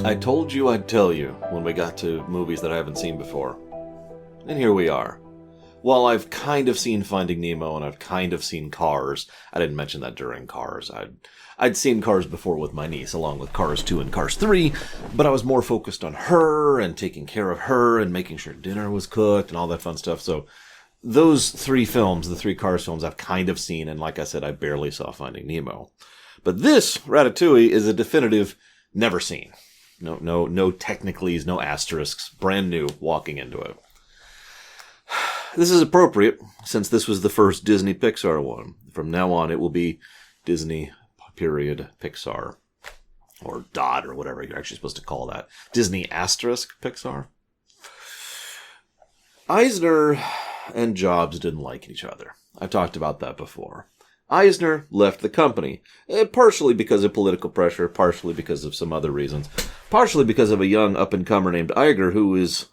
I told you I'd tell you when we got to movies that I haven't seen before. And here we are. While I've kind of seen Finding Nemo and I've kind of seen Cars, I didn't mention that during Cars. I'd seen Cars before with my niece, along with Cars 2 and Cars 3, but I was more focused on her and taking care of her and making sure dinner was cooked and all that fun stuff. So those three films, the three Cars films, I've kind of seen, and like I said, I barely saw Finding Nemo. But this, Ratatouille, is a definitive never seen. No technicalities, no asterisks, brand new walking into it. This is appropriate, since this was the first Disney Pixar one. From now on, it will be Disney, period, Pixar. Or dot, or whatever you're actually supposed to call that. Disney asterisk Pixar. Eisner and Jobs didn't like each other. I've talked about that before. Eisner left the company, partially because of political pressure, partially because of some other reasons, partially because of a young up-and-comer named Iger, who is...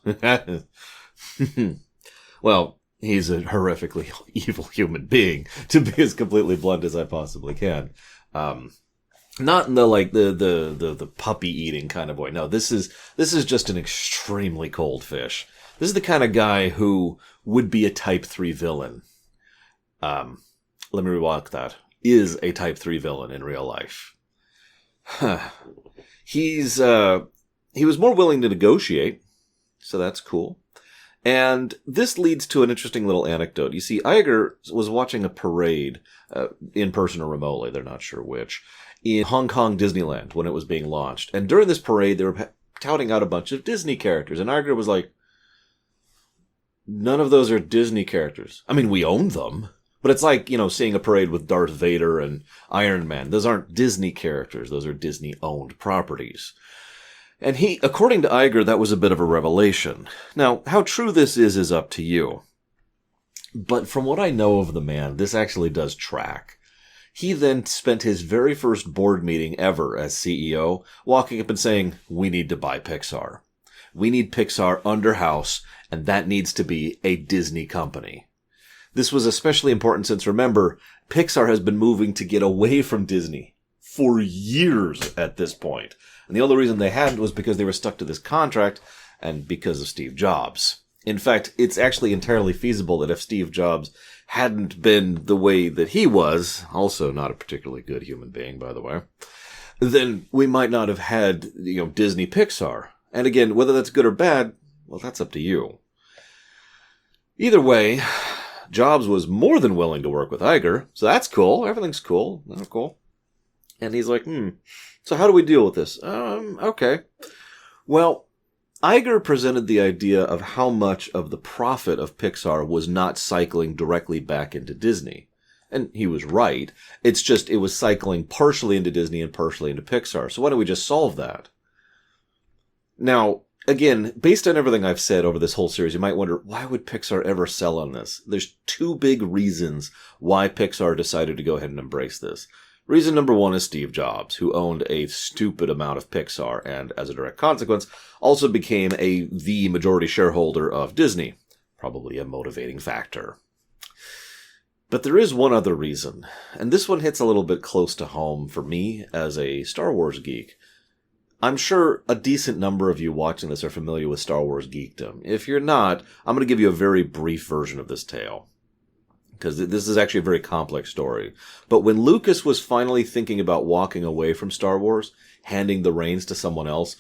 well, he's a horrifically evil human being, to be as completely blunt as I possibly can. Not in the puppy-eating kind of way. No, this is just an extremely cold fish. This is the kind of guy who would be a Type 3 villain. Let me remark that. Is a Type 3 villain in real life. He was more willing to negotiate, so that's cool. And this leads to an interesting little anecdote. You see, Iger was watching a parade, in person or remotely, they're not sure which, in Hong Kong Disneyland when it was being launched. And during this parade, they were touting out a bunch of Disney characters. And Iger was like, none of those are Disney characters. I mean, we own them. But it's like, seeing a parade with Darth Vader and Iron Man. Those aren't Disney characters. Those are Disney-owned properties. And according to Iger, that was a bit of a revelation. Now, how true this is up to you. But from what I know of the man, this actually does track. He then spent his very first board meeting ever as CEO walking up and saying, we need to buy Pixar. We need Pixar under house, and that needs to be a Disney company. This was especially important since, remember, Pixar has been moving to get away from Disney for years at this point. And the only reason they hadn't was because they were stuck to this contract and because of Steve Jobs. In fact, it's actually entirely feasible that if Steve Jobs hadn't been the way that he was, also not a particularly good human being, by the way, then we might not have had, Disney Pixar. And again, whether that's good or bad, well, that's up to you. Either way, Jobs was more than willing to work with Iger, so that's cool. Everything's cool. That's cool. And he's like, so how do we deal with this? Okay. Well, Iger presented the idea of how much of the profit of Pixar was not cycling directly back into Disney. And he was right. It's just it was cycling partially into Disney and partially into Pixar. So why don't we just solve that? Now, again, based on everything I've said over this whole series, you might wonder, why would Pixar ever sell on this? There's two big reasons why Pixar decided to go ahead and embrace this. Reason number one is Steve Jobs, who owned a stupid amount of Pixar and, as a direct consequence, also became the majority shareholder of Disney. Probably a motivating factor. But there is one other reason, and this one hits a little bit close to home for me as a Star Wars geek. I'm sure a decent number of you watching this are familiar with Star Wars geekdom. If you're not, I'm going to give you a very brief version of this tale. Because this is actually a very complex story. But when Lucas was finally thinking about walking away from Star Wars, handing the reins to someone else,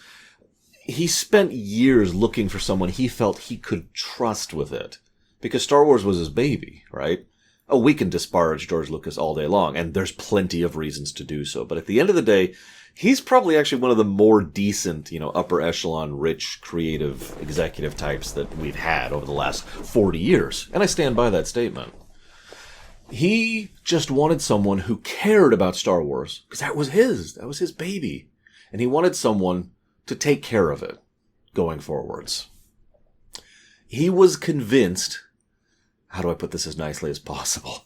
he spent years looking for someone he felt he could trust with it. Because Star Wars was his baby, right? Oh, we can disparage George Lucas all day long, and there's plenty of reasons to do so. But at the end of the day, he's probably actually one of the more decent, upper echelon, rich, creative, executive types that we've had over the last 40 years. And I stand by that statement. He just wanted someone who cared about Star Wars, because that was his baby. And he wanted someone to take care of it going forwards. He was convinced, how do I put this as nicely as possible?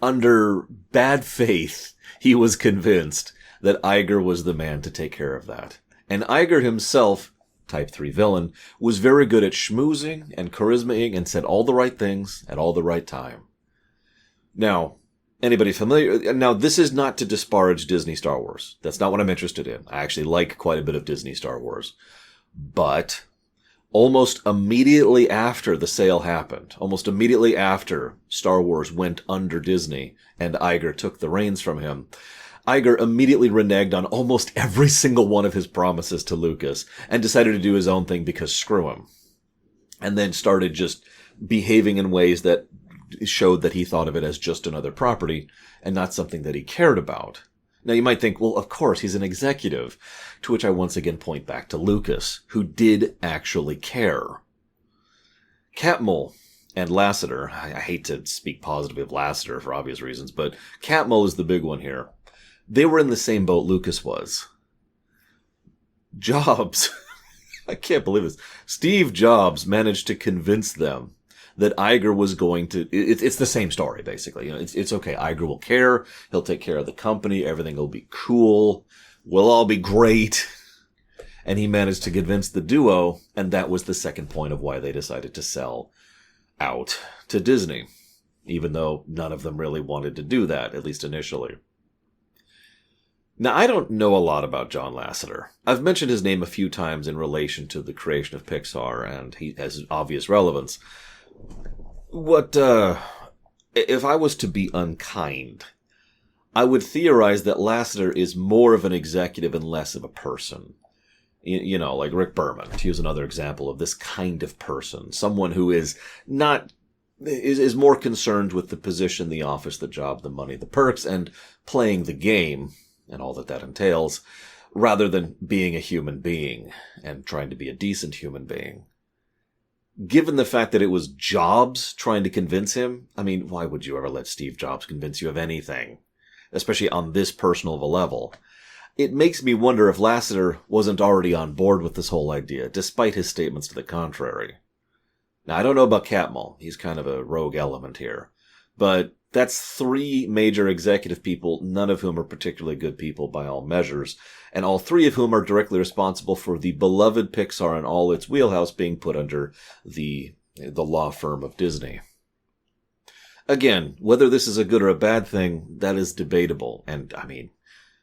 Under bad faith, he was convinced that Iger was the man to take care of that. And Iger himself, Type 3 villain, was very good at schmoozing and charismaing and said all the right things at all the right time. Now, Anybody familiar? Now, this is not to disparage Disney Star Wars. That's not what I'm interested in. I actually like quite a bit of Disney Star Wars. But almost immediately after the sale happened, almost immediately after Star Wars went under Disney and Iger took the reins from him, Iger immediately reneged on almost every single one of his promises to Lucas and decided to do his own thing because screw him. And then started just behaving in ways that showed that he thought of it as just another property and not something that he cared about. Now you might think, well, of course, he's an executive, to which I once again point back to Lucas, who did actually care. Catmull and Lasseter, I hate to speak positively of Lasseter for obvious reasons, but Catmull is the big one here. They were in the same boat Lucas was. Jobs, I can't believe this, Steve Jobs managed to convince them that Iger was going to, it's the same story, basically. You know, it's okay. Iger will care. He'll take care of the company. Everything will be cool. We'll all be great. And he managed to convince the duo, and that was the second point of why they decided to sell out to Disney, even though none of them really wanted to do that, at least initially. Now, I don't know a lot about John Lasseter. I've mentioned his name a few times in relation to the creation of Pixar, and he has obvious relevance. If I was to be unkind, I would theorize that Lasseter is more of an executive and less of a person. You know, like Rick Berman, to use another example of this kind of person. Someone who is more concerned with the position, the office, the job, the money, the perks, and playing the game, and all that entails, rather than being a human being and trying to be a decent human being. Given the fact that it was Jobs trying to convince him, I mean, why would you ever let Steve Jobs convince you of anything? Especially on this personal of a level. It makes me wonder if Lasseter wasn't already on board with this whole idea, despite his statements to the contrary. Now, I don't know about Catmull. He's kind of a rogue element here. But that's three major executive people, none of whom are particularly good people by all measures, and all three of whom are directly responsible for the beloved Pixar and all its wheelhouse being put under the law firm of Disney. Again, whether this is a good or a bad thing, that is debatable, and I mean,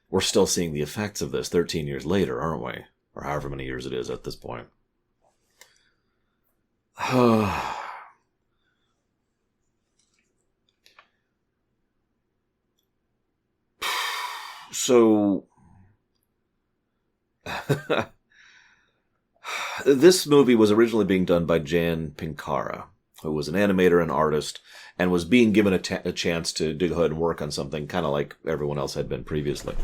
we're still seeing the effects of this 13 years later, aren't we? Or however many years it is at this point. So, this movie was originally being done by Jan Pinkara, who was an animator and artist, and was being given a chance to go ahead and work on something kind of like everyone else had been previously.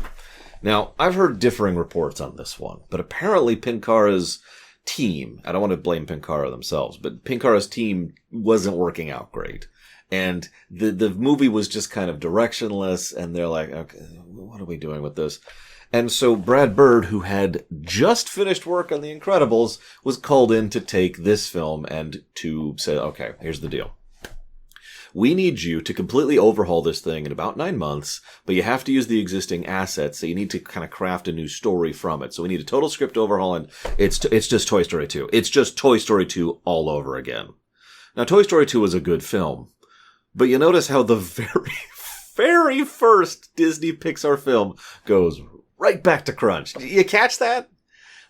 Now, I've heard differing reports on this one, but apparently Pinkara's team, I don't want to blame Pinkara themselves, but Pinkara's team wasn't working out great. And the movie was just kind of directionless, and they're like, okay, what are we doing with this? And so Brad Bird, who had just finished work on The Incredibles, was called in to take this film and to say, okay, here's the deal. We need you to completely overhaul this thing in about 9 months, but you have to use the existing assets, so you need to kind of craft a new story from it. So we need a total script overhaul, and it's just Toy Story 2. It's just Toy Story 2 all over again. Now, Toy Story 2 was a good film, but you notice how the very, very first Disney Pixar film goes right back to crunch. You catch that?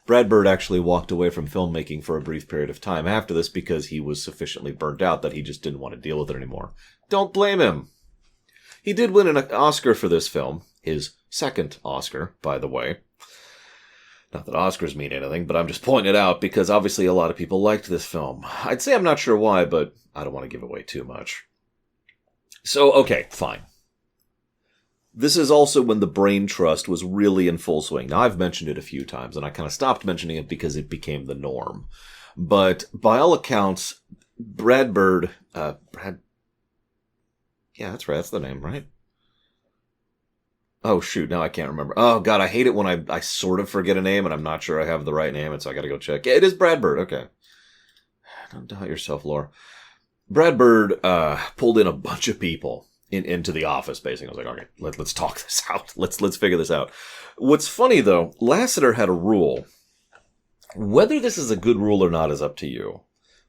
Brad Bird actually walked away from filmmaking for a brief period of time after this because he was sufficiently burnt out that he just didn't want to deal with it anymore. Don't blame him. He did win an Oscar for this film, his second Oscar, by the way. Not that Oscars mean anything, but I'm just pointing it out because obviously a lot of people liked this film. I'd say I'm not sure why, but I don't want to give away too much. So, okay, fine. This is also when the brain trust was really in full swing. Now, I've mentioned it a few times, and I kind of stopped mentioning it because it became the norm. But by all accounts, Brad Bird, yeah, that's right, that's the name, right? Oh, shoot, now I can't remember. Oh, God, I hate it when I sort of forget a name, and I'm not sure I have the right name, and so I gotta go check. Yeah, it is Brad Bird, okay. Don't doubt yourself, Laura. Brad Bird pulled in a bunch of people into the office, basically. I was like, okay, let's talk this out. Let's figure this out. What's funny, though, Lasseter had a rule. Whether this is a good rule or not is up to you.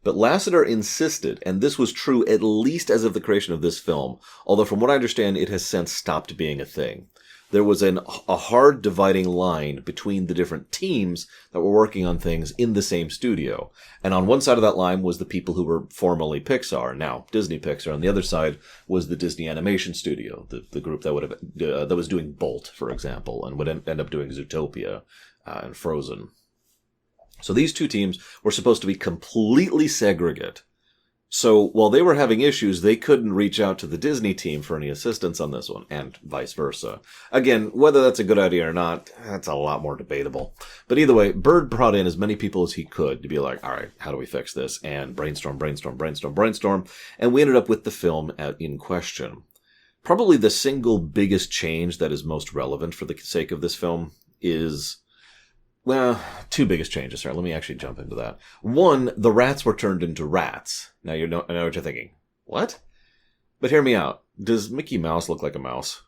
But Lasseter insisted, and this was true at least as of the creation of this film, although from what I understand, it has since stopped being a thing. There was a hard dividing line between the different teams that were working on things in the same studio. And on one side of that line was the people who were formerly Pixar, now Disney Pixar. On the other side was the Disney Animation Studio, the group that that was doing Bolt, for example, and would end up doing Zootopia and Frozen. So these two teams were supposed to be completely segregate. So while they were having issues, they couldn't reach out to the Disney team for any assistance on this one, and vice versa. Again, whether that's a good idea or not, that's a lot more debatable. But either way, Bird brought in as many people as he could to be like, all right, how do we fix this? And brainstorm. And we ended up with the film in question. Probably the single biggest change that is most relevant for the sake of this film is... Well, two biggest changes. Sorry, let me actually jump into that. One, the rats were turned into rats. Now I know what you're thinking. What? But hear me out. Does Mickey Mouse look like a mouse?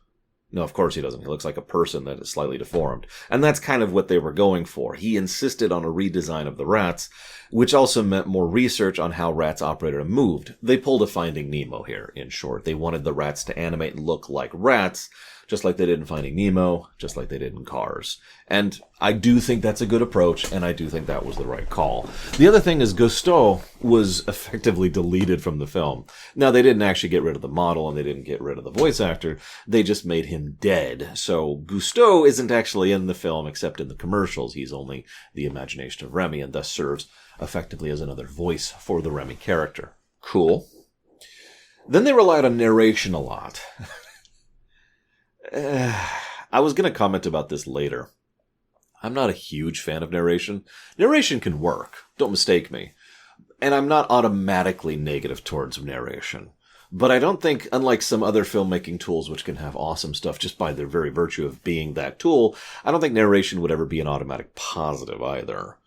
No, of course he doesn't. He looks like a person that is slightly deformed. And that's kind of what they were going for. He insisted on a redesign of the rats, which also meant more research on how rats operated and moved. They pulled a Finding Nemo here, in short. They wanted the rats to animate and look like rats, just like they did in Finding Nemo, just like they did in Cars. And I do think that's a good approach, and I do think that was the right call. The other thing is Gusteau was effectively deleted from the film. Now, they didn't actually get rid of the model, and they didn't get rid of the voice actor. They just made him dead. So Gusteau isn't actually in the film except in the commercials. He's only the imagination of Remy, and thus serves effectively as another voice for the Remy character. Cool. Then they relied on narration a lot. I was going to comment about this later. I'm not a huge fan of narration. Narration can work, don't mistake me. And I'm not automatically negative towards narration. But I don't think, unlike some other filmmaking tools which can have awesome stuff just by their very virtue of being that tool, I don't think narration would ever be an automatic positive either.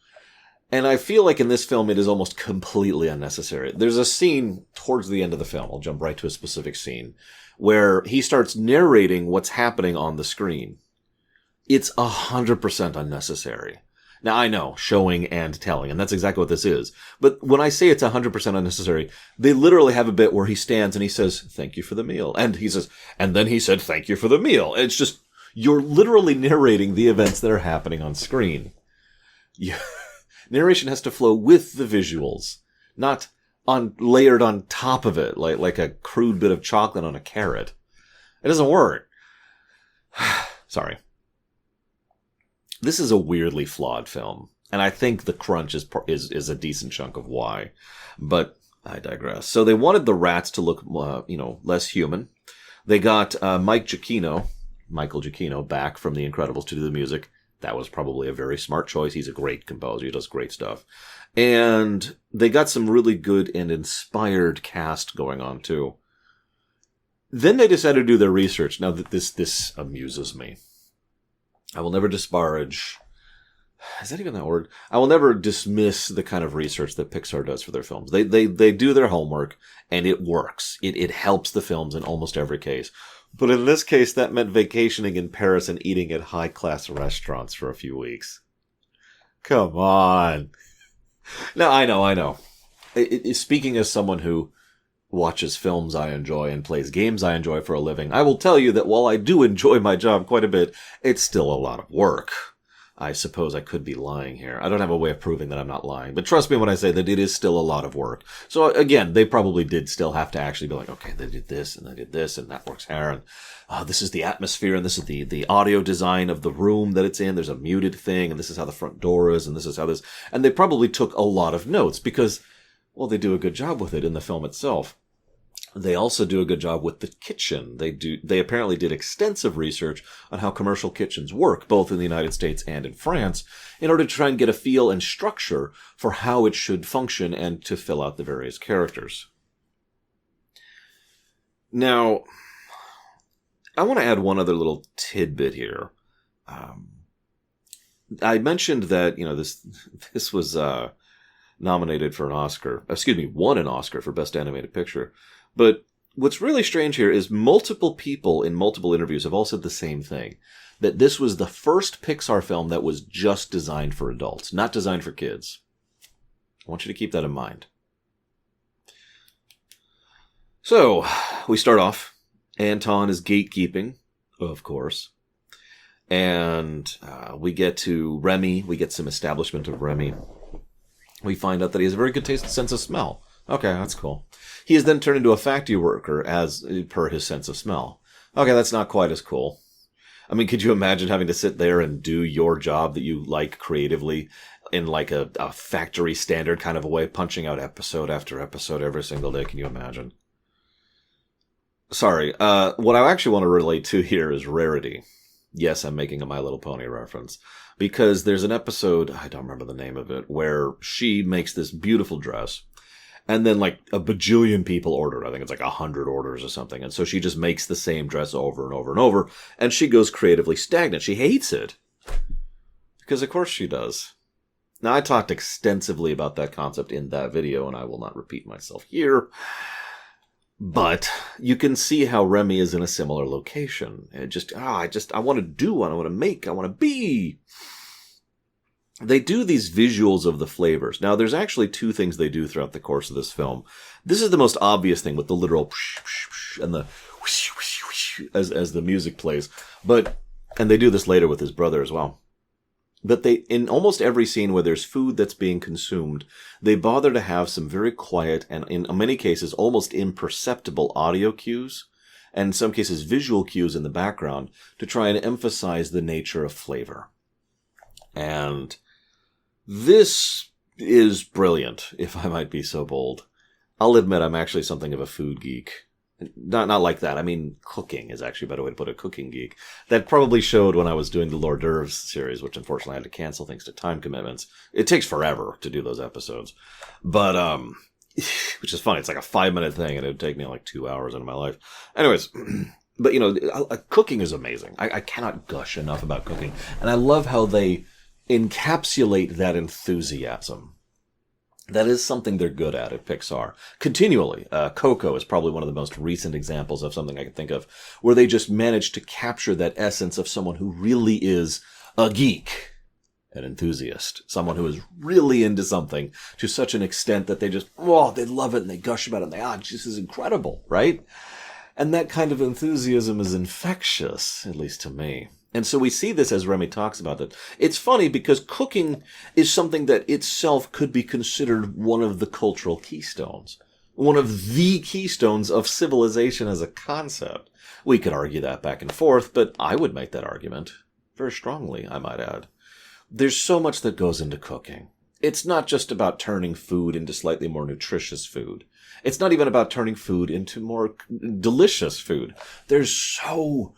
And I feel like in this film it is almost completely unnecessary. There's a scene towards the end of the film, I'll jump right to a specific scene, where he starts narrating what's happening on the screen. It's 100% unnecessary. Now, I know, showing and telling, and that's exactly what this is. But when I say it's 100% unnecessary, they literally have a bit where he stands and he says, "Thank you for the meal." And he says, and then he said, "Thank you for the meal." It's just, you're literally narrating the events that are happening on screen. Narration has to flow with the visuals, not layered on top of it, like a crude bit of chocolate on a carrot. It doesn't work. Sorry. This is a weirdly flawed film, and I think the crunch is a decent chunk of why. But I digress. So they wanted the rats to look, less human. They got Michael Giacchino back from The Incredibles to do the music. That was probably a very smart choice. He's a great composer. He does great stuff. And they got some really good and inspired cast going on, too. Then they decided to do their research. Now, this amuses me. I will never disparage... Is that even that word? I will never dismiss the kind of research that Pixar does for their films. They do their homework, and it works. It helps the films in almost every case. But in this case, that meant vacationing in Paris and eating at high-class restaurants for a few weeks. Come on. No, I know. Speaking as someone who watches films I enjoy and plays games I enjoy for a living, I will tell you that while I do enjoy my job quite a bit, it's still a lot of work. I suppose I could be lying here. I don't have a way of proving that I'm not lying. But trust me when I say that it is still a lot of work. So again, they probably did still have to actually be like, okay, they did this, and that works here, and this is the atmosphere, and this is the audio design of the room that it's in. There's a muted thing, and this is how the front door is, and this is how this... And they probably took a lot of notes because, well, they do a good job with it in the film itself. They also do a good job with the kitchen. They apparently did extensive research on how commercial kitchens work, both in the United States and in France, in order to try and get a feel and structure for how it should function and to fill out the various characters. Now, I want to add one other little tidbit here. I mentioned that, this was nominated for an Oscar. Won an Oscar for Best Animated Picture. But what's really strange here is multiple people in multiple interviews have all said the same thing. That this was the first Pixar film that was just designed for adults, not designed for kids. I want you to keep that in mind. So, we start off. Anton is gatekeeping, of course. And we get to Remy. We get some establishment of Remy. We find out that he has a very good sense of smell. Okay, that's cool. He is then turned into a factory worker as per his sense of smell. Okay, that's not quite as cool. I mean, could you imagine having to sit there and do your job that you like creatively in like a factory standard kind of a way, punching out episode after episode every single day? Can you imagine? Sorry, what I actually want to relate to here is Rarity. Yes, I'm making a My Little Pony reference. Because there's an episode, I don't remember the name of it, where she makes this beautiful dress. And then like a bajillion people order it. I think it's like 100 orders or something. And so she just makes the same dress over and over and over. And she goes creatively stagnant. She hates it. Because of course she does. Now I talked extensively about that concept in that video, and I will not repeat myself here. But you can see how Remy is in a similar location. I want to do, I want to make, I want to be. They do these visuals of the flavors. Now, there's actually two things they do throughout the course of this film. This is the most obvious thing with the literal and the as the music plays. And they do this later with his brother as well. But in almost every scene where there's food that's being consumed, they bother to have some very quiet and in many cases almost imperceptible audio cues, and in some cases visual cues in the background to try and emphasize the nature of flavor. And this is brilliant, if I might be so bold. I'll admit I'm actually something of a food geek. Not like that. I mean, cooking is actually a better way to put it, cooking geek. That probably showed when I was doing the Lord d'oeuvres series, which unfortunately I had to cancel thanks to time commitments. It takes forever to do those episodes. But, which is funny. It's like a 5-minute thing, and it would take me like 2 hours into my life. Anyways, but cooking is amazing. I cannot gush enough about cooking. And I love how they encapsulate that enthusiasm. That is something they're good at Pixar. Continually. Coco is probably one of the most recent examples of something I can think of, where they just managed to capture that essence of someone who really is a geek, an enthusiast, someone who is really into something to such an extent that they just, they love it and they gush about it and this is incredible, right? And that kind of enthusiasm is infectious, at least to me. And so we see this as Remy talks about it. It's funny because cooking is something that itself could be considered one of the cultural keystones. One of the keystones of civilization as a concept. We could argue that back and forth, but I would make that argument. Very strongly, I might add. There's so much that goes into cooking. It's not just about turning food into slightly more nutritious food. It's not even about turning food into more delicious food. There's so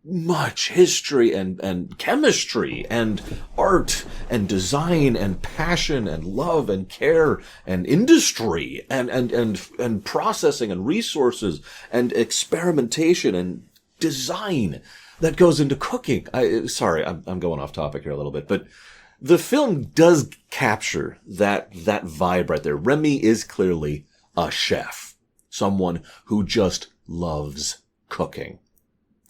much history and chemistry and art and design and passion and love and care and industry and processing and resources and experimentation and design that goes into cooking. I'm going off topic here a little bit, but the film does capture that vibe right there. Remy is clearly a chef, someone who just loves cooking.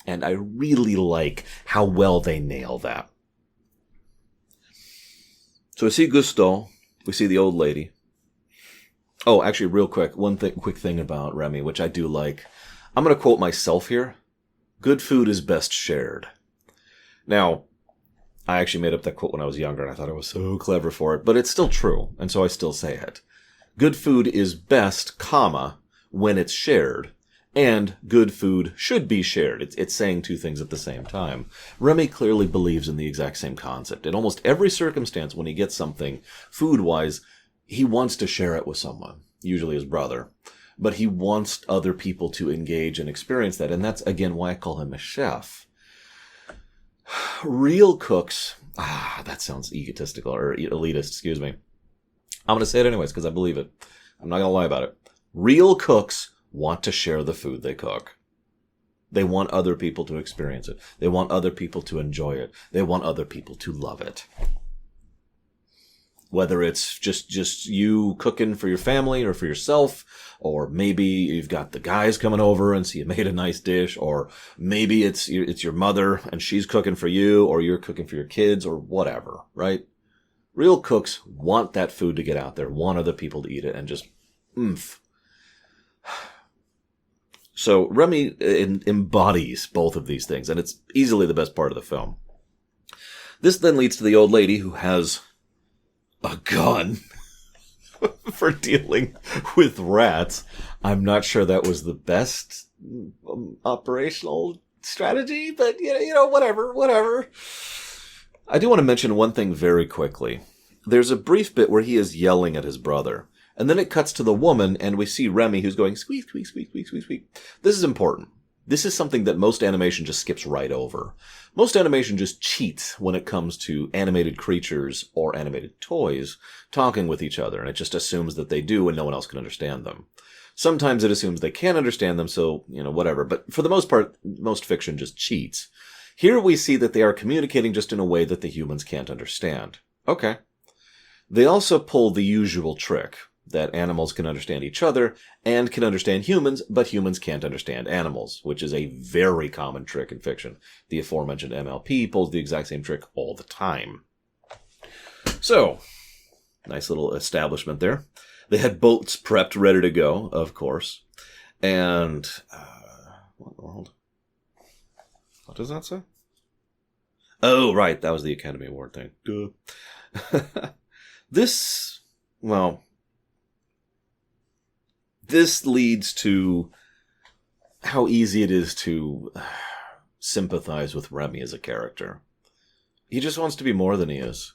And I really like how well they nail that. So we see Gusteau. We see the old lady. Oh, actually, real quick, quick thing about Remy, which I do like. I'm going to quote myself here. Good food is best shared. Now, I actually made up that quote when I was younger, and I thought I was so clever for it, but it's still true, and so I still say it. Good food is best, when it's shared. And good food should be shared. It's saying two things at the same time. Remy clearly believes in the exact same concept. In almost every circumstance when he gets something food-wise, he wants to share it with someone, usually his brother. But he wants other people to engage and experience that. And that's, again, why I call him a chef. Real cooks... that sounds egotistical or elitist, excuse me. I'm going to say it anyways because I believe it. I'm not going to lie about it. Real cooks want to share the food they cook. They want other people to experience it. They want other people to enjoy it. They want other people to love it. Whether it's just you cooking for your family or for yourself, or maybe you've got the guys coming over and so you made a nice dish, or maybe it's your mother and she's cooking for you, or you're cooking for your kids, or whatever, right? Real cooks want that food to get out there, want other people to eat it, and just oomph. So Remy embodies both of these things, and it's easily the best part of the film. This then leads to the old lady who has a gun for dealing with rats. I'm not sure that was the best operational strategy, but whatever. I do want to mention one thing very quickly. There's a brief bit where he is yelling at his brother, and then it cuts to the woman, and we see Remy who's going squeak, squeak, squeak, squeak, squeak, squeak. This is important. This is something that most animation just skips right over. Most animation just cheats when it comes to animated creatures or animated toys talking with each other, and it just assumes that they do and no one else can understand them. Sometimes it assumes they can understand them, so, whatever. But for the most part, most fiction just cheats. Here we see that they are communicating just in a way that the humans can't understand. Okay. They also pull the usual trick that animals can understand each other and can understand humans, but humans can't understand animals, which is a very common trick in fiction. The aforementioned MLP pulls the exact same trick all the time. So, nice little establishment there. They had boats prepped, ready to go, of course. And, what in the world? What does that say? Oh, right, that was the Academy Award thing. Duh. This leads to how easy it is to sympathize with Remy as a character. He just wants to be more than he is.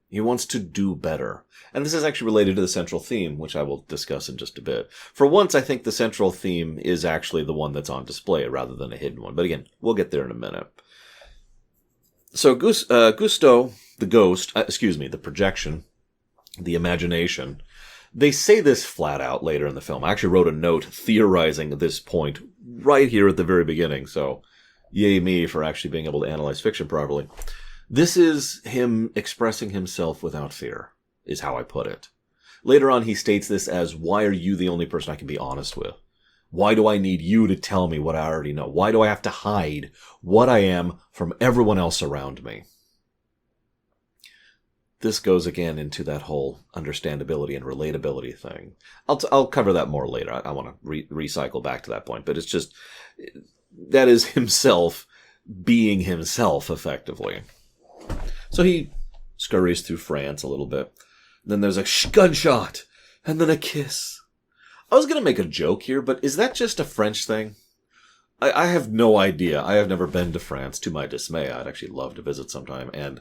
He wants to do better. And this is actually related to the central theme, which I will discuss in just a bit. For once, I think the central theme is actually the one that's on display rather than a hidden one. But again, we'll get there in a minute. So Gusto, the projection, the imagination, they say this flat out later in the film. I actually wrote a note theorizing this point right here at the very beginning, so yay me for actually being able to analyze fiction properly. This is him expressing himself without fear, is how I put it. Later on, he states this as, why are you the only person I can be honest with? Why do I need you to tell me what I already know? Why do I have to hide what I am from everyone else around me? This goes again into that whole understandability and relatability thing. I'll cover that more later. I want to recycle back to that point, but it's just, that is himself being himself, effectively. So he scurries through France a little bit. Then there's a gunshot, and then a kiss. I was going to make a joke here, but is that just a French thing? I have no idea. I have never been to France, to my dismay. I'd actually love to visit sometime, and...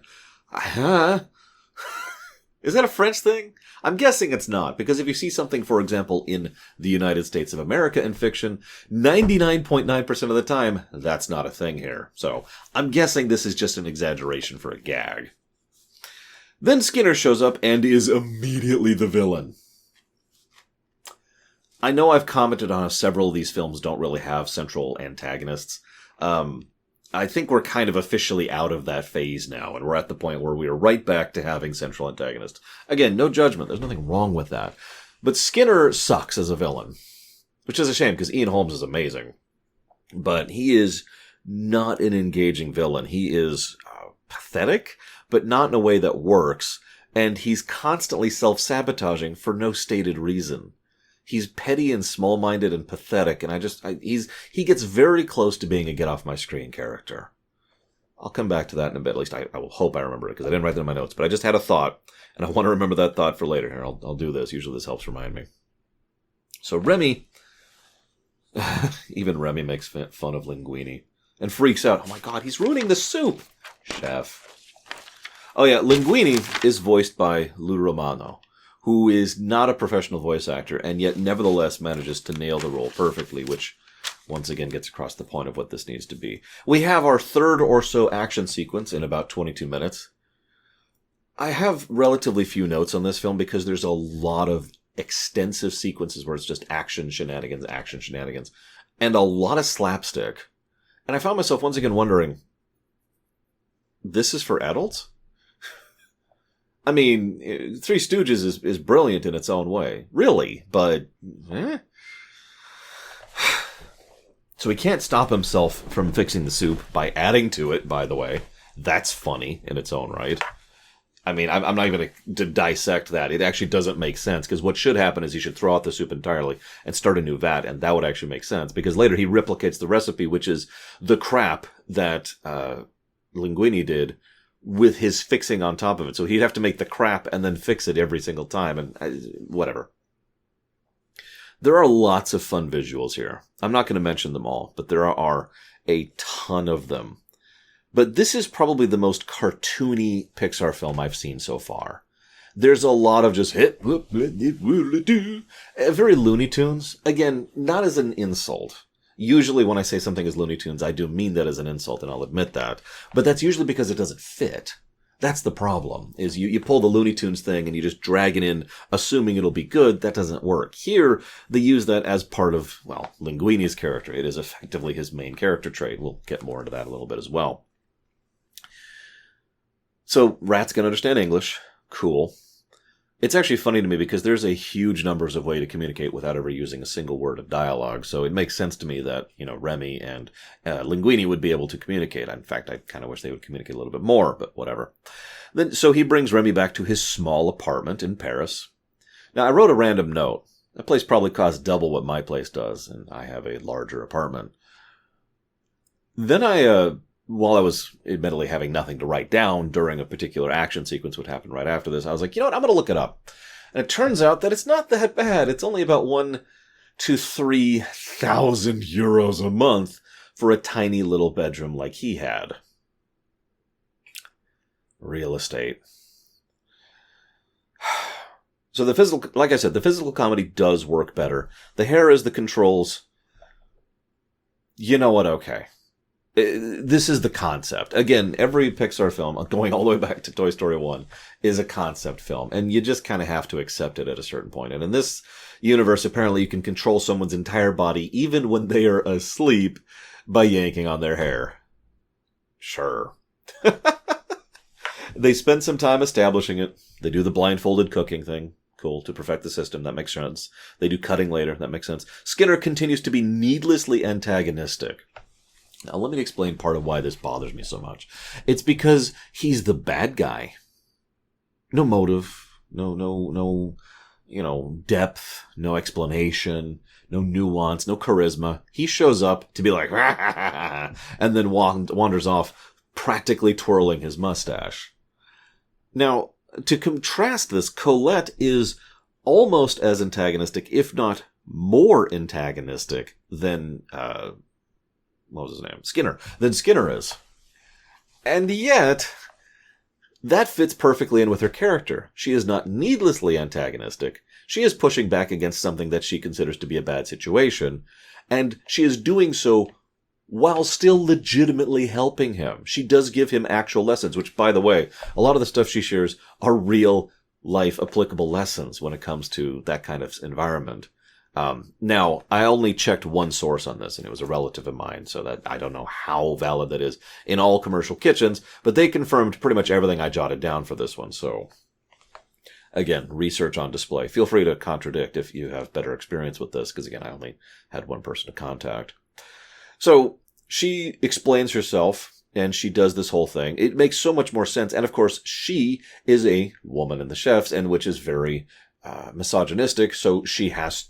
Is that a French thing? I'm guessing it's not, because if you see something, for example, in the United States of America in fiction, 99.9% of the time, that's not a thing here. So, I'm guessing this is just an exaggeration for a gag. Then Skinner shows up and is immediately the villain. I know I've commented on how several of these films don't really have central antagonists. I think we're kind of officially out of that phase now, and we're at the point where we are right back to having central antagonists. Again, no judgment. There's nothing wrong with that. But Skinner sucks as a villain, which is a shame because Ian Holmes is amazing. But he is not an engaging villain. He is pathetic, but not in a way that works, and he's constantly self-sabotaging for no stated reason. He's petty and small-minded and pathetic, and he gets very close to being a get-off-my-screen character. I'll come back to that in a bit. At least I will hope I remember it, because I didn't write that in my notes. But I just had a thought, and I want to remember that thought for later. Here, I'll do this. Usually this helps remind me. So Remy, even Remy makes fun of Linguini, and freaks out. Oh my god, he's ruining the soup! Chef. Oh yeah, Linguini is voiced by Lou Romano, who is not a professional voice actor, and yet nevertheless manages to nail the role perfectly, which once again gets across the point of what this needs to be. We have our third or so action sequence in about 22 minutes. I have relatively few notes on this film because there's a lot of extensive sequences where it's just action shenanigans, and a lot of slapstick. And I found myself once again wondering, this is for adults? I mean, Three Stooges is brilliant in its own way. Really, but... So he can't stop himself from fixing the soup by adding to it, by the way. That's funny in its own right. I mean, I'm not even going to dissect that. It actually doesn't make sense, because what should happen is he should throw out the soup entirely and start a new vat, and that would actually make sense, because later he replicates the recipe, which is the crap that Linguini did, with his fixing on top of it. So he'd have to make the crap and then fix it every single time, and whatever. There are lots of fun visuals here. I'm not going to mention them all, but there are a ton of them. But this is probably the most cartoony Pixar film I've seen so far. There's a lot of just very Looney Tunes. Again, not as an insult. Usually when I say something is Looney Tunes, I do mean that as an insult, and I'll admit that. But that's usually because it doesn't fit. That's the problem, is you pull the Looney Tunes thing and you just drag it in, assuming it'll be good. That doesn't work. Here, they use that as part of, well, Linguini's character. It is effectively his main character trait. We'll get more into that a little bit as well. So, rats can understand English. Cool. It's actually funny to me because there's a huge numbers of ways to communicate without ever using a single word of dialogue. So it makes sense to me that, Remy and Linguini would be able to communicate. In fact, I kind of wish they would communicate a little bit more, but whatever. So he brings Remy back to his small apartment in Paris. Now, I wrote a random note. That place probably costs double what my place does, and I have a larger apartment. Then while I was admittedly having nothing to write down during a particular action sequence would happen right after this, I was like, you know what, I'm going to look it up. And it turns out that it's not that bad. It's only about 1,000 to 3,000 euros a month for a tiny little bedroom like he had. Real estate. So like I said, the physical comedy does work better. The hair is the controls. You know what? Okay. This is the concept. Again, every Pixar film, going all the way back to Toy Story 1, is a concept film. And you just kind of have to accept it at a certain point. And in this universe, apparently you can control someone's entire body, even when they are asleep, by yanking on their hair. Sure. They spend some time establishing it. They do the blindfolded cooking thing. Cool. To perfect the system. That makes sense. They do cutting later. That makes sense. Skinner continues to be needlessly antagonistic. Now, let me explain part of why this bothers me so much. It's because he's the bad guy. No motive, no, depth, no explanation, no nuance, no charisma. He shows up to be like, and then wanders off, practically twirling his mustache. Now, to contrast this, Colette is almost as antagonistic, if not more antagonistic than, what was his name? Skinner. Than Skinner is. And yet, that fits perfectly in with her character. She is not needlessly antagonistic. She is pushing back against something that she considers to be a bad situation, and she is doing so while still legitimately helping him. She does give him actual lessons, which, by the way, a lot of the stuff she shares are real life applicable lessons when it comes to that kind of environment. Now, I only checked one source on this, and it was a relative of mine, so that I don't know how valid that is in all commercial kitchens, but they confirmed pretty much everything I jotted down for this one. So, again, research on display. Feel free to contradict if you have better experience with this, because again, I only had one person to contact. So, she explains herself, and she does this whole thing. It makes so much more sense, and of course, she is a woman in the chefs, and which is very misogynistic, so she has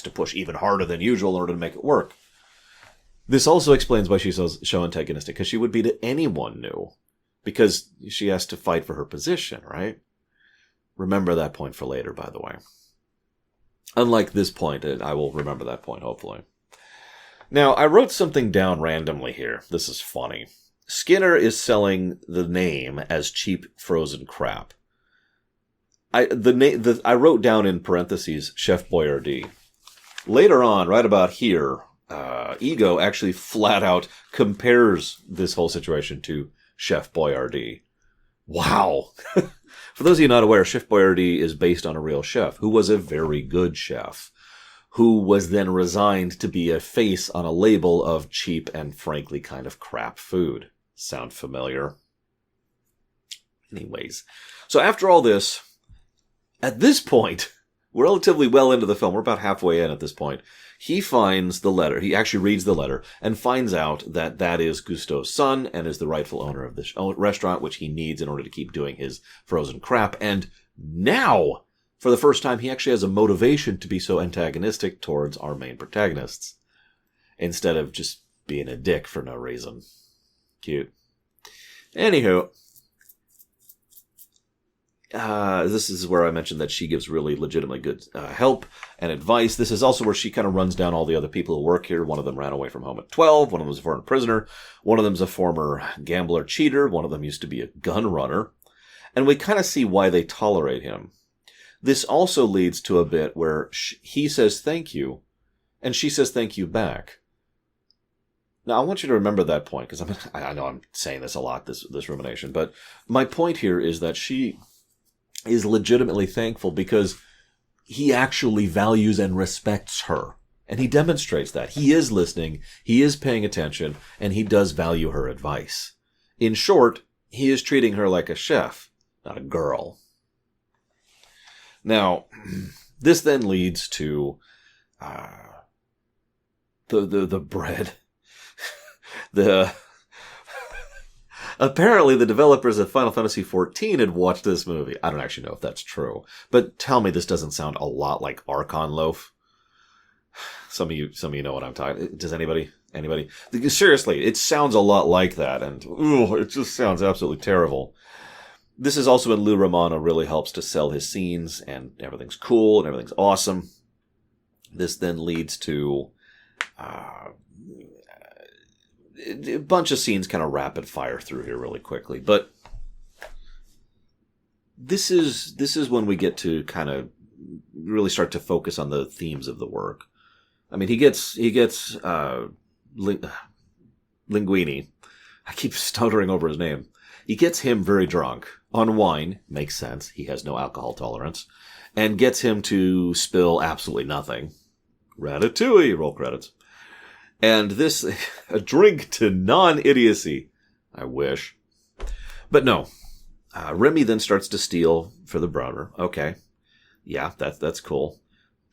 to push even harder than usual in order to make it work. This also explains why she's so antagonistic, because she would be to anyone new, because she has to fight for her position, right? Remember that point for later, by the way. Unlike this point, I will remember that point, hopefully. Now, I wrote something down randomly here. This is funny. Skinner is selling the name as cheap frozen crap. I wrote down in parentheses Chef Boyardee. Later on, right about here, Ego actually flat out compares this whole situation to Chef Boyardee. Wow. For those of you not aware, Chef Boyardee is based on a real chef who was a very good chef, who was then resigned to be a face on a label of cheap and frankly kind of crap food. Sound familiar? Anyways, so after all this, at this point, we're relatively well into the film. We're about halfway in at this point. He finds the letter. He actually reads the letter and finds out that that is Gusteau's son and is the rightful owner of this restaurant, which he needs in order to keep doing his frozen crap. And now, for the first time, he actually has a motivation to be so antagonistic towards our main protagonists, instead of just being a dick for no reason. Cute. Anywho, this is where I mentioned that she gives really legitimately good help and advice. This is also where she kind of runs down all the other people who work here. One of them ran away from home at 12. One of them was a foreign prisoner. One of them's a former gambler cheater. One of them used to be a gun runner. And we kind of see why they tolerate him. This also leads to a bit where he says thank you, and she says thank you back. Now, I want you to remember that point, because I know I'm saying this a lot, this rumination, but my point here is that she is legitimately thankful because he actually values and respects her. And he demonstrates that. He is listening, he is paying attention, and he does value her advice. In short, he is treating her like a chef, not a girl. Now, this then leads to the bread. Apparently, the developers of Final Fantasy XIV had watched this movie. I don't actually know if that's true, but tell me this doesn't sound a lot like Archon loaf. Some of you know what I'm talking. Does anybody? Seriously, it sounds a lot like that, and it just sounds absolutely terrible. This is also when Lou Romano really helps to sell his scenes, and everything's cool and everything's awesome. This then leads to a bunch of scenes kind of rapid fire through here really quickly. But this is when we get to kind of really start to focus on the themes of the work. I mean, he gets Linguini. I keep stuttering over his name. He gets him very drunk on wine. Makes sense. He has no alcohol tolerance. And gets him to spill absolutely nothing. Ratatouille, roll credits. And this, a drink to non-idiocy. I wish. But no. Remy then starts to steal for the browner. Okay. Yeah, that's cool.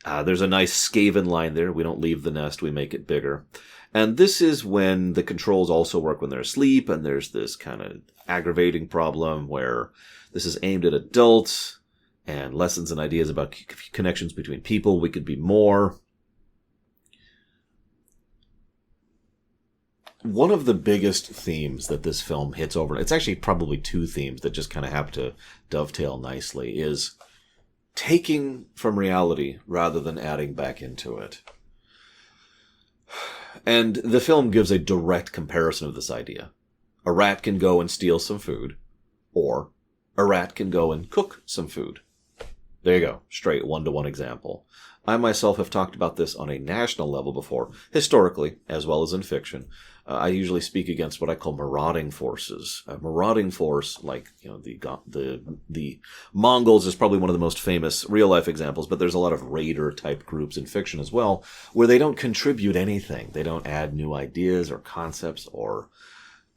There's a nice Skaven line there. We don't leave the nest, we make it bigger. And this is when the controls also work when they're asleep, and there's this kind of aggravating problem where this is aimed at adults, and lessons and ideas about connections between people. We could be more. One of the biggest themes that this film hits over, it's actually probably two themes that just kind of have to dovetail nicely, is taking from reality rather than adding back into it. And the film gives a direct comparison of this idea. A rat can go and steal some food, or a rat can go and cook some food. There you go. Straight one-to-one example. I myself have talked about this on a national level before, historically, as well as in fiction. I usually speak against what I call marauding forces. A marauding force, like, the Mongols is probably one of the most famous real-life examples, but there's a lot of raider-type groups in fiction as well, where they don't contribute anything. They don't add new ideas or concepts or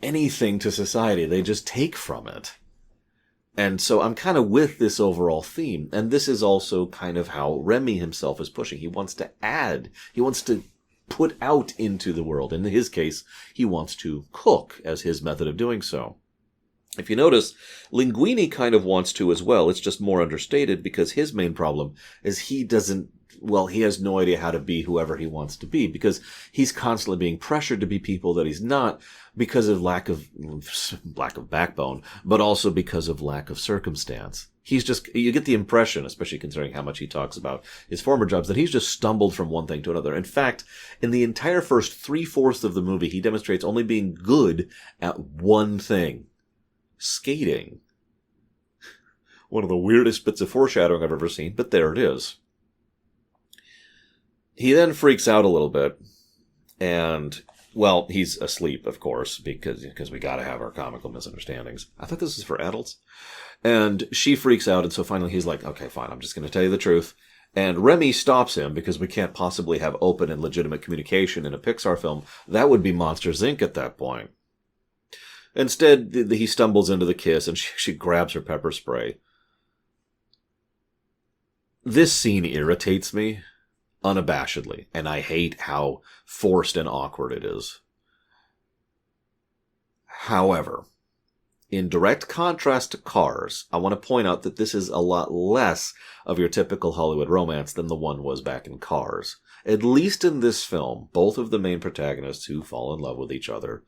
anything to society. They just take from it. And so I'm kind of with this overall theme. And this is also kind of how Remy himself is pushing. He wants to add. He wants to put out into the world. In his case, he wants to cook as his method of doing so. If you notice, Linguini kind of wants to as well. It's just more understated because his main problem is he has no idea how to be whoever he wants to be because he's constantly being pressured to be people that he's not because of lack of backbone, but also because of lack of circumstance. You get the impression, especially considering how much he talks about his former jobs, that he's just stumbled from one thing to another. In fact, in the entire first 3/4 of the movie, he demonstrates only being good at one thing. Skating. One of the weirdest bits of foreshadowing I've ever seen, but there it is. He then freaks out a little bit, and, well, he's asleep, of course, because we gotta have our comical misunderstandings. I thought this was for adults. And she freaks out, and so finally he's like, okay, fine, I'm just gonna tell you the truth. And Remy stops him, because we can't possibly have open and legitimate communication in a Pixar film. That would be Monsters, Inc. at that point. Instead, he stumbles into the kiss, and she grabs her pepper spray. This scene irritates me. unabashedly, and I hate how forced and awkward it is. However, in direct contrast to Cars, I want to point out that this is a lot less of your typical Hollywood romance than the one was back in Cars. At least in this film, both of the main protagonists who fall in love with each other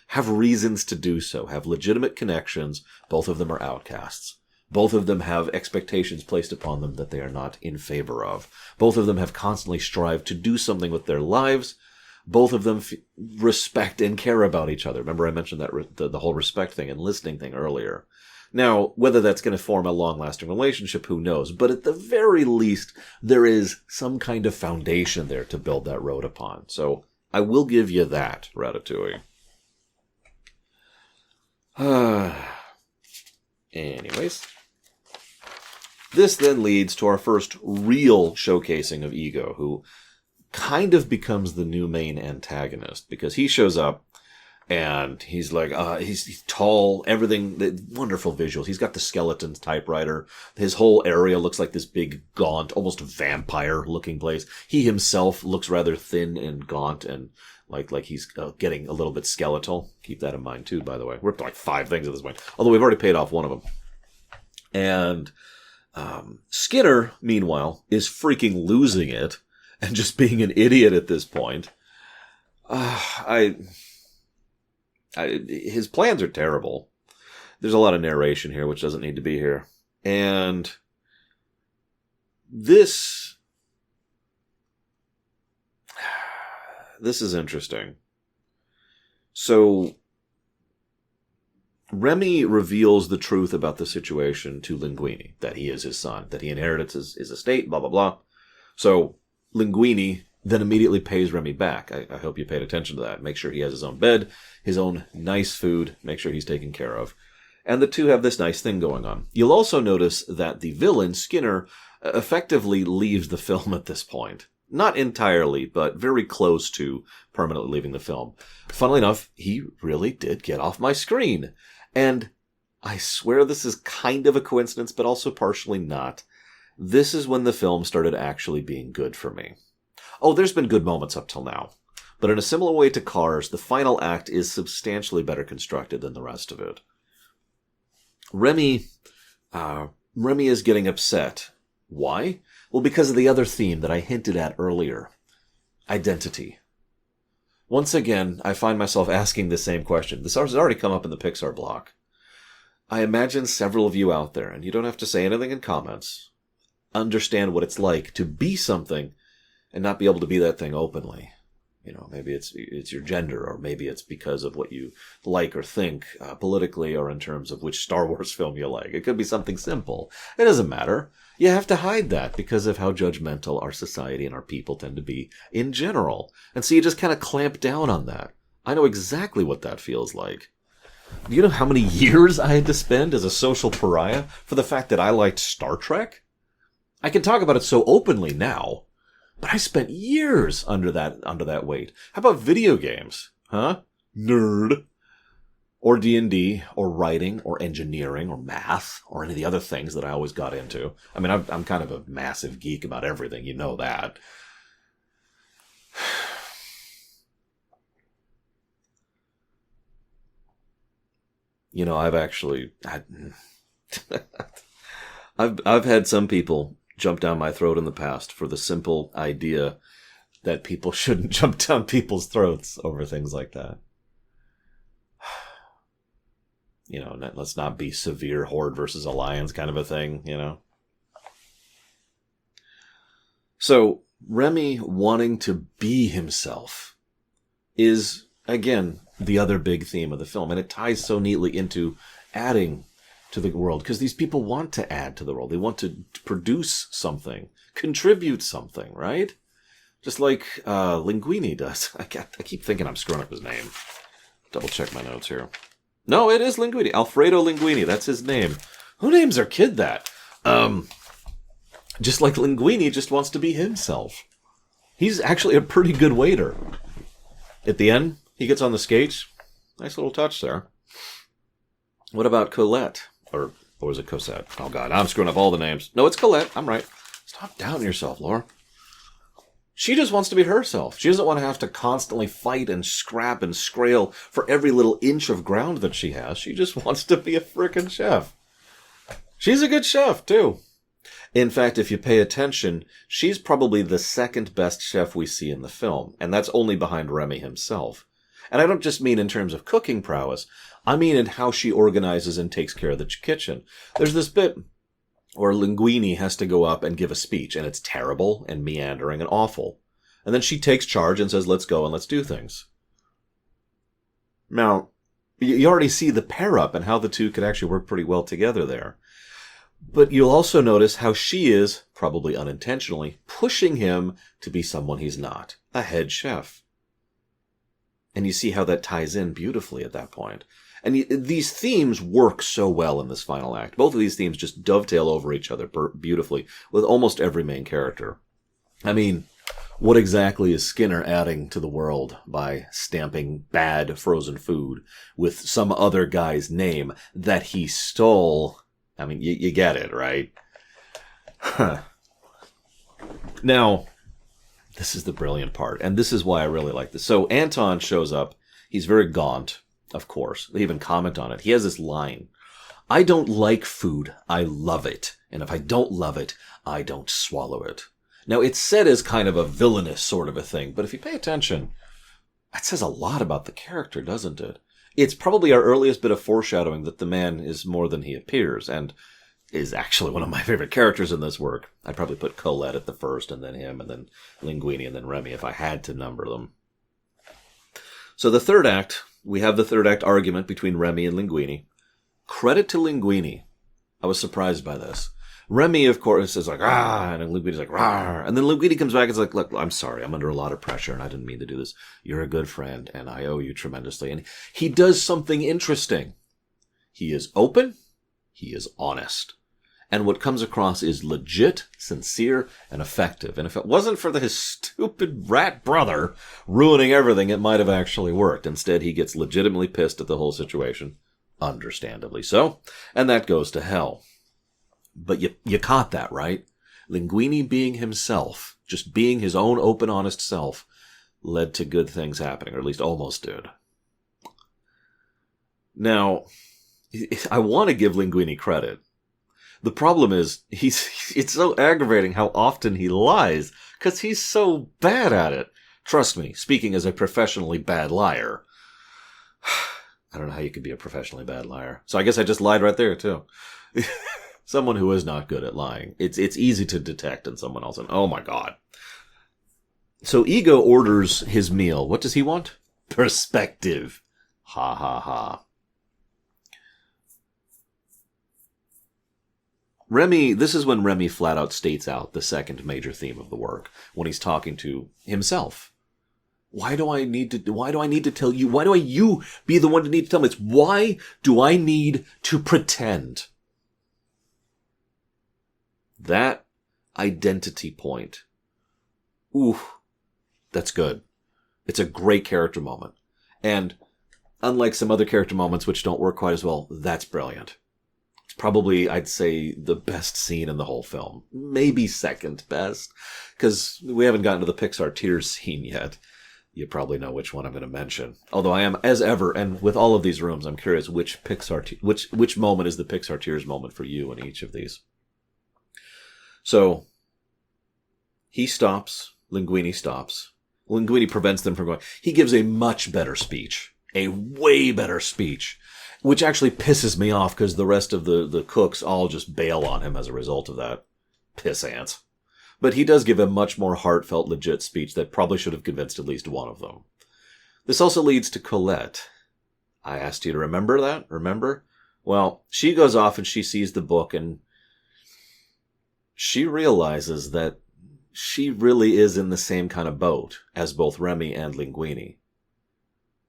have reasons to do so, have legitimate connections. Both of them are outcasts. Both of them have expectations placed upon them that they are not in favor of. Both of them have constantly strived to do something with their lives. Both of them respect and care about each other. Remember I mentioned that the whole respect thing and listening thing earlier. Now, whether that's going to form a long-lasting relationship, who knows? But at the very least, there is some kind of foundation there to build that road upon. So I will give you that, Ratatouille. Anyways. This then leads to our first real showcasing of Ego, who kind of becomes the new main antagonist, because he shows up and he's like, he's tall, everything, the wonderful visuals. He's got the skeleton typewriter. His whole area looks like this big, gaunt, almost vampire-looking place. He himself looks rather thin and gaunt and like he's getting a little bit skeletal. Keep that in mind, too, by the way. We're up to like 5 things at this point, although we've already paid off one of them. And Skinner, meanwhile, is freaking losing it and just being an idiot at this point. His plans are terrible. There's a lot of narration here, which doesn't need to be here. And this is interesting. So Remy reveals the truth about the situation to Linguini, that he is his son, that he inherits his estate, blah, blah, blah. So Linguini then immediately pays Remy back. I hope you paid attention to that. Make sure he has his own bed, his own nice food, make sure he's taken care of. And the two have this nice thing going on. You'll also notice that the villain, Skinner, effectively leaves the film at this point. Not entirely, but very close to permanently leaving the film. Funnily enough, he really did get off my screen. And I swear this is kind of a coincidence, but also partially not. This is when the film started actually being good for me. Oh, there's been good moments up till now. But in a similar way to Cars, the final act is substantially better constructed than the rest of it. Remy is getting upset. Why? Well, because of the other theme that I hinted at earlier. Identity. Once again, I find myself asking the same question. This has already come up in the Pixar block. I imagine several of you out there, and you don't have to say anything in comments, understand what it's like to be something and not be able to be that thing openly. You know, maybe it's your gender, or maybe it's because of what you like or think politically, or in terms of which Star Wars film you like. It could be something simple. It doesn't matter. You have to hide that because of how judgmental our society and our people tend to be in general. And so you just kind of clamp down on that. I know exactly what that feels like. Do you know how many years I had to spend as a social pariah for the fact that I liked Star Trek? I can talk about it so openly now. But I spent years under that weight. How about video games? Huh? Nerd. Or D&D, or writing, or engineering, or math, or any of the other things that I always got into. I mean, I'm kind of a massive geek about everything, you know that. You know, I've had some people jump down my throat in the past for the simple idea that people shouldn't jump down people's throats over things like that. You know, let's not be severe Horde versus Alliance kind of a thing, you know. So, Remy wanting to be himself is, again, the other big theme of the film. And it ties so neatly into adding to the world, because these people want to add to the world. They want to produce something, contribute something, right? Just like Linguini does. I keep thinking I'm screwing up his name. Double check my notes here. No, it is Linguini. Alfredo Linguini, that's his name. Who names their kid that? Just like Linguini just wants to be himself. He's actually a pretty good waiter. At the end, he gets on the skates. Nice little touch there. What about Colette? Or was it Cosette? Oh, God, I'm screwing up all the names. No, it's Colette. I'm right. Stop doubting yourself, Laura. She just wants to be herself. She doesn't want to have to constantly fight and scrap and scrail for every little inch of ground that she has. She just wants to be a frickin' chef. She's a good chef, too. In fact, if you pay attention, she's probably the second best chef we see in the film, and that's only behind Remy himself. And I don't just mean in terms of cooking prowess. I mean in how she organizes and takes care of the kitchen. There's this bit where Linguini has to go up and give a speech, and it's terrible and meandering and awful. And then she takes charge and says, let's go and let's do things. Now, you already see the pair-up and how the two could actually work pretty well together there. But you'll also notice how she is, probably unintentionally, pushing him to be someone he's not, a head chef. And you see how that ties in beautifully at that point. And these themes work so well in this final act. Both of these themes just dovetail over each other beautifully with almost every main character. I mean, what exactly is Skinner adding to the world by stamping bad frozen food with some other guy's name that he stole? I mean, you get it, right? Huh. Now, this is the brilliant part, and this is why I really like this. So Anton shows up. He's very gaunt. Of course. They even comment on it. He has this line. I don't like food. I love it. And if I don't love it, I don't swallow it. Now, it's said as kind of a villainous sort of a thing, but if you pay attention, that says a lot about the character, doesn't it? It's probably our earliest bit of foreshadowing that the man is more than he appears, and is actually one of my favorite characters in this work. I'd probably put Colette at the first, and then him, and then Linguini, and then Remy, if I had to number them. So the third act... We have the third act argument between Remy and Linguini. Credit to Linguini. I was surprised by this. Remy, of course, is like, ah, and Linguini's like, rah. And then Linguini comes back and is like, look, I'm sorry, I'm under a lot of pressure and I didn't mean to do this. You're a good friend and I owe you tremendously. And he does something interesting. He is open. He is honest. And what comes across is legit, sincere, and effective. And if it wasn't for his stupid rat brother ruining everything, it might have actually worked. Instead, he gets legitimately pissed at the whole situation. Understandably so. And that goes to hell. But you caught that, right? Linguini being himself, just being his own open, honest self, led to good things happening, or at least almost did. Now, I want to give Linguini credit. The problem is, it's so aggravating how often he lies, because he's so bad at it. Trust me, speaking as a professionally bad liar. I don't know how you could be a professionally bad liar. So I guess I just lied right there, too. Someone who is not good at lying. It's easy to detect in someone else, and oh my god. So Ego orders his meal. What does he want? Perspective. Ha ha ha. Remy, this is when Remy flat out states out the second major theme of the work, when he's talking to himself. Why do I need to tell you? Why do you be the one to need to tell me? It's why do I need to pretend? That identity point. Ooh, that's good. It's a great character moment. And unlike some other character moments which don't work quite as well, that's brilliant. It's probably, I'd say, the best scene in the whole film. Maybe second best, because we haven't gotten to the Pixar tears scene yet. You probably know which one I'm going to mention. Although I am, as ever, and with all of these rooms, I'm curious which moment is the Pixar tears moment for you in each of these. So, he stops. Linguini stops. Linguini prevents them from going. He gives a much better speech. A way better speech. Which actually pisses me off because the rest of the cooks all just bail on him as a result of that. Piss ants. But he does give a much more heartfelt, legit speech that probably should have convinced at least one of them. This also leads to Colette. I asked you to remember that? Remember? Well, she goes off and she sees the book and she realizes that she really is in the same kind of boat as both Remy and Linguini.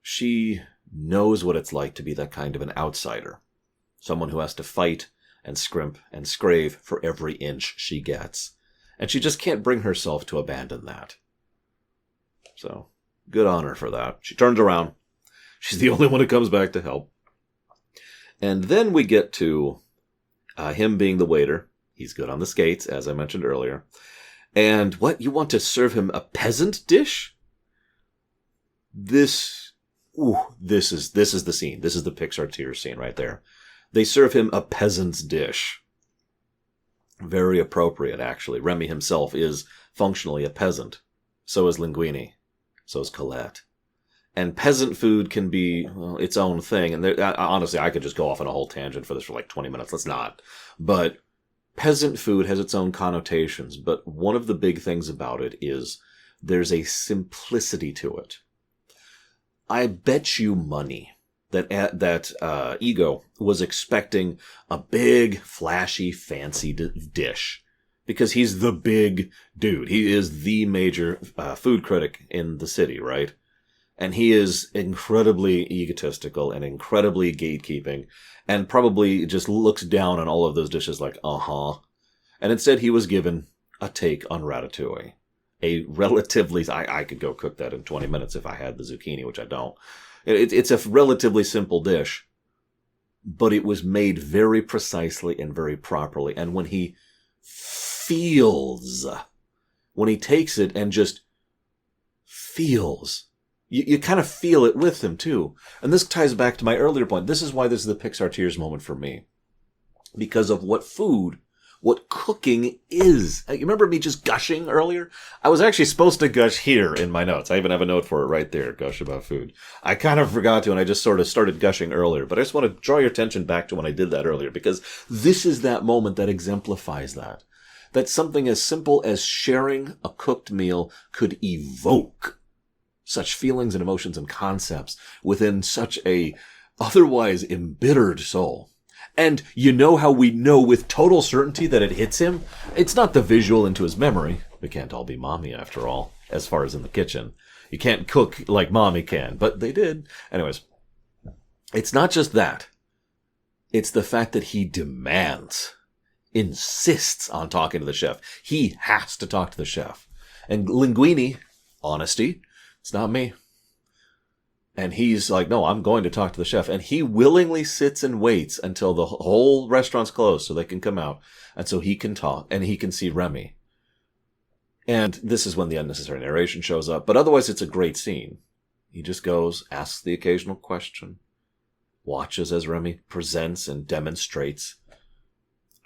She knows what it's like to be that kind of an outsider. Someone who has to fight and scrimp and scrave for every inch she gets. And she just can't bring herself to abandon that. So, good on her for that. She turns around. She's the only one who comes back to help. And then we get to him being the waiter. He's good on the skates, as I mentioned earlier. And what, you want to serve him a peasant dish? This is the scene. This is the Pixar tears scene right there. They serve him a peasant's dish. Very appropriate, actually. Remy himself is functionally a peasant. So is Linguini. So is Colette. And peasant food can be, well, its own thing. And honestly, I could just go off on a whole tangent for this for like 20 minutes. Let's not. But peasant food has its own connotations. But one of the big things about it is there's a simplicity to it. I bet you money that Ego was expecting a big, flashy, fancy dish. Because he's the big dude. He is the major food critic in the city, right? And he is incredibly egotistical and incredibly gatekeeping. And probably just looks down on all of those dishes like, uh-huh. And instead he was given a take on Ratatouille. A relatively, I could go cook that in 20 minutes if I had the zucchini, which I don't. It's a relatively simple dish, but it was made very precisely and very properly. And when he takes it and just feels, you kind of feel it with him too. And this ties back to my earlier point. This is why this is the Pixar tears moment for me. Because of what cooking is. You remember me just gushing earlier? I was actually supposed to gush here in my notes. I even have a note for it right there, gush about food. I kind of forgot to, and I just sort of started gushing earlier. But I just want to draw your attention back to when I did that earlier, because this is that moment that exemplifies that. That something as simple as sharing a cooked meal could evoke such feelings and emotions and concepts within such a otherwise embittered soul. And you know how we know with total certainty that it hits him? It's not the visual into his memory. We can't all be mommy after all, as far as in the kitchen. You can't cook like mommy can, but they did. Anyways, it's not just that. It's the fact that he insists on talking to the chef. He has to talk to the chef. And Linguini, honesty, it's not me. And he's like, no, I'm going to talk to the chef. And he willingly sits and waits until the whole restaurant's closed so they can come out. And so he can talk and he can see Remy. And this is when the unnecessary narration shows up. But otherwise, it's a great scene. He just goes, asks the occasional question, watches as Remy presents and demonstrates.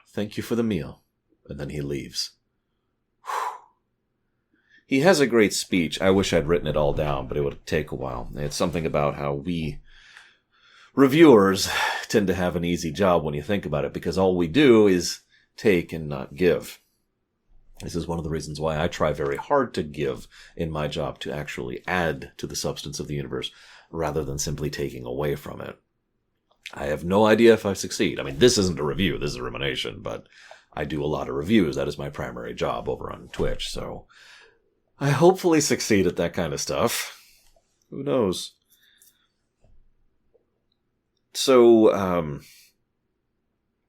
Thank you for the meal. And then he leaves. He has a great speech. I wish I'd written it all down, but it would take a while. It's something about how we reviewers tend to have an easy job when you think about it, because all we do is take and not give. This is one of the reasons why I try very hard to give in my job, to actually add to the substance of the universe rather than simply taking away from it. I have no idea if I succeed. I mean, this isn't a review, this is a rumination, but I do a lot of reviews. That is my primary job over on Twitch, so I hopefully succeed at that kind of stuff. Who knows? So,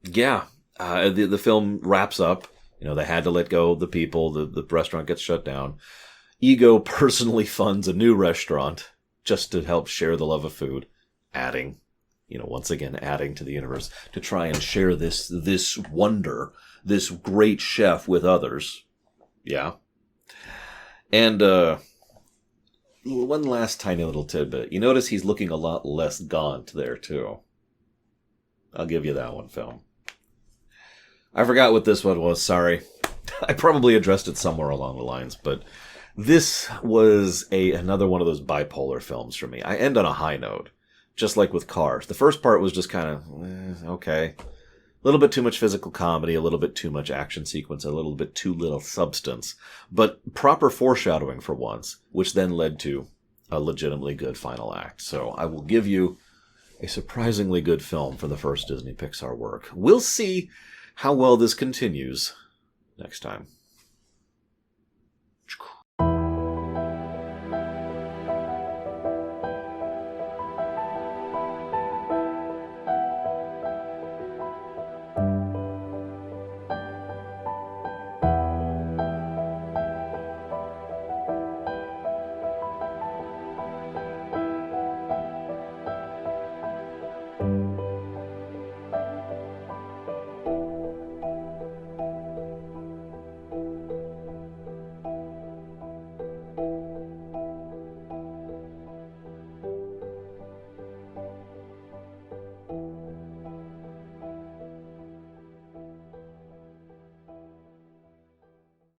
the film wraps up. You know, they had to let go of the people. The restaurant gets shut down. Ego personally funds a new restaurant just to help share the love of food, once again, adding to the universe, to try and share this wonder, this great chef with others. Yeah. And one last tiny little tidbit. You notice he's looking a lot less gaunt there, too. I'll give you that one, film. I forgot what this one was, sorry. I probably addressed it somewhere along the lines, but this was another one of those bipolar films for me. I end on a high note, just like with Cars. The first part was just kind of, okay. A little bit too much physical comedy, a little bit too much action sequence, a little bit too little substance. But proper foreshadowing for once, which then led to a legitimately good final act. So I will give you a surprisingly good film for the first Disney Pixar work. We'll see how well this continues next time.